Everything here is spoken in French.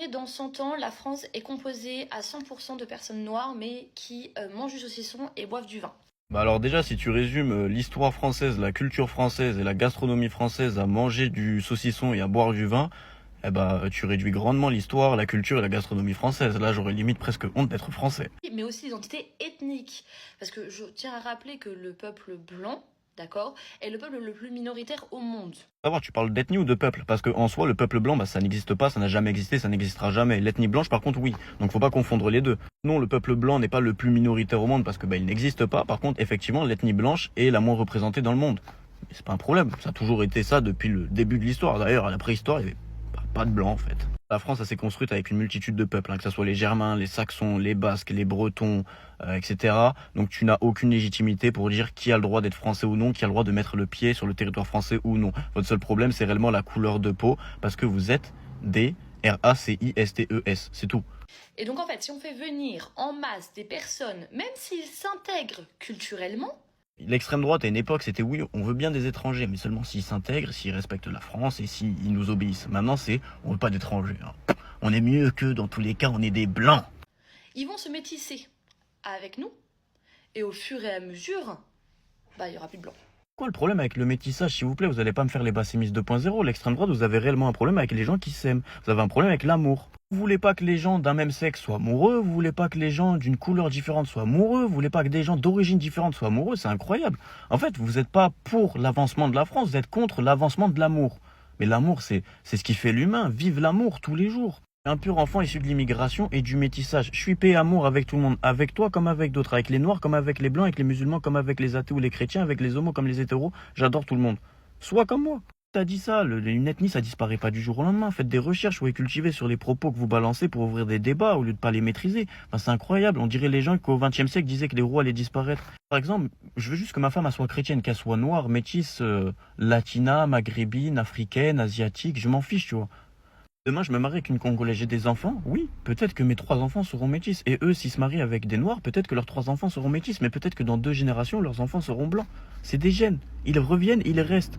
que dans 100 ans, la France est composée à 100% de personnes noires, mais qui mangent du saucisson et boivent du vin? Bah alors déjà, si tu résumes l'histoire française, la culture française et la gastronomie française à manger du saucisson et à boire du vin, eh bah tu réduis grandement l'histoire, la culture et la gastronomie française. Là, j'aurais limite presque honte d'être français. Mais aussi l'identité ethnique. Parce que je tiens à rappeler que le peuple blanc, d'accord, est le peuple le plus minoritaire au monde. Savoir, tu parles d'ethnie ou de peuple? Parce que en soi, le peuple blanc, bah ça n'existe pas, ça n'a jamais existé, ça n'existera jamais. L'ethnie blanche, par contre, oui. Donc faut pas confondre les deux. Non, le peuple blanc n'est pas le plus minoritaire au monde parce que bah il n'existe pas. Par contre, effectivement, l'ethnie blanche est la moins représentée dans le monde. Mais c'est pas un problème. Ça a toujours été ça depuis le début de l'histoire. D'ailleurs, à la préhistoire, il y avait pas de blanc en fait. La France, elle s'est construite avec une multitude de peuples, hein, que ce soit les Germains, les Saxons, les Basques, les Bretons, etc. Donc tu n'as aucune légitimité pour dire qui a le droit d'être français ou non, qui a le droit de mettre le pied sur le territoire français ou non. Votre seul problème, c'est réellement la couleur de peau, parce que vous êtes des RACISTES, c'est tout. Et donc en fait, si on fait venir en masse des personnes, même s'ils s'intègrent culturellement, L'extrême droite à une époque, c'était oui, on veut bien des étrangers, mais seulement s'ils s'intègrent, s'ils respectent la France et s'ils nous obéissent. Maintenant, c'est on veut pas d'étrangers, hein. On est mieux que dans tous les cas, on est des blancs. ils vont se métisser avec nous. Et au fur et à mesure, bah il y aura plus de blanc. Quoi le problème avec le métissage, s'il vous plaît? Vous allez pas me faire les bassémistes 2.0. L'extrême droite, vous avez réellement un problème avec les gens qui s'aiment. Vous avez un problème avec l'amour. Vous voulez pas que les gens d'un même sexe soient amoureux, vous voulez pas que les gens d'une couleur différente soient amoureux, vous voulez pas que des gens d'origine différente soient amoureux, c'est incroyable. En fait, vous n'êtes pas pour l'avancement de la France, vous êtes contre l'avancement de l'amour. Mais l'amour, c'est ce qui fait l'humain. Vive l'amour tous les jours. Un pur enfant issu de l'immigration et du métissage. Je suis paix et amour avec tout le monde, avec toi comme avec d'autres, avec les noirs comme avec les blancs, avec les musulmans comme avec les athées ou les chrétiens, avec les homos comme les hétéros. J'adore tout le monde. Sois comme moi. T'as dit ça, une ethnie ça disparaît pas du jour au lendemain. Faites des recherches, soyez cultivés sur les propos que vous balancez pour ouvrir des débats au lieu de pas les maîtriser. Enfin, c'est incroyable, on dirait les gens qui au XXe siècle disaient que les rois allaient disparaître. Par exemple, je veux juste que ma femme elle soit chrétienne, qu'elle soit noire, métisse, latina, maghrébine, africaine, asiatique, je m'en fiche, tu vois. Demain, je me marie avec une Congolaise, j'ai des enfants. Oui, peut-être que mes 3 enfants seront métis. Et eux, s'ils se marient avec des Noirs, peut-être que leurs 3 enfants seront métis. Mais peut-être que dans 2 générations, leurs enfants seront blancs. C'est des gènes. Ils reviennent, ils restent.